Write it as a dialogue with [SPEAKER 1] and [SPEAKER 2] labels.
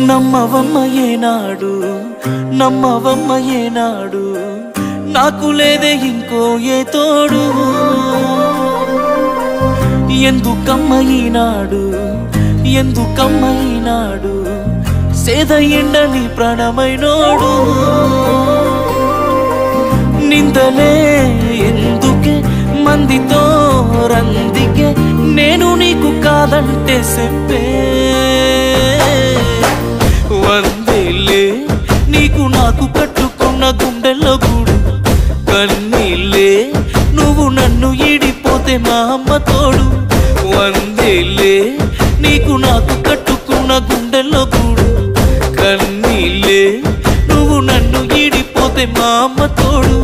[SPEAKER 1] నమ్మవమ్మ ఏనాడు నమ్మవమ్మ ఏనాడు నాకు లేదే ఇంకో ఏ తోడు ఎందుకమ్మ ఈనాడు ఎందుకమ్మ ఈనాడు సేద ఎండని ప్రాణమైనోడు నిందలే ఎందుకే మందితో రందికే నేను నీకు కాదంటే చెప్పే వందేలే నీకు నాకు కట్టుకున్న గుండెల్లో గూడు కన్నీళ్ళే నువ్వు నన్ను ఈడిపోతే మా అమ్మ తోడు వందేలే నీకు నాకు కట్టుకున్న గుండెల్లో గూడు కన్నీళ్ళే నువ్వు నన్ను ఈడిపోతే మా అమ్మ తోడు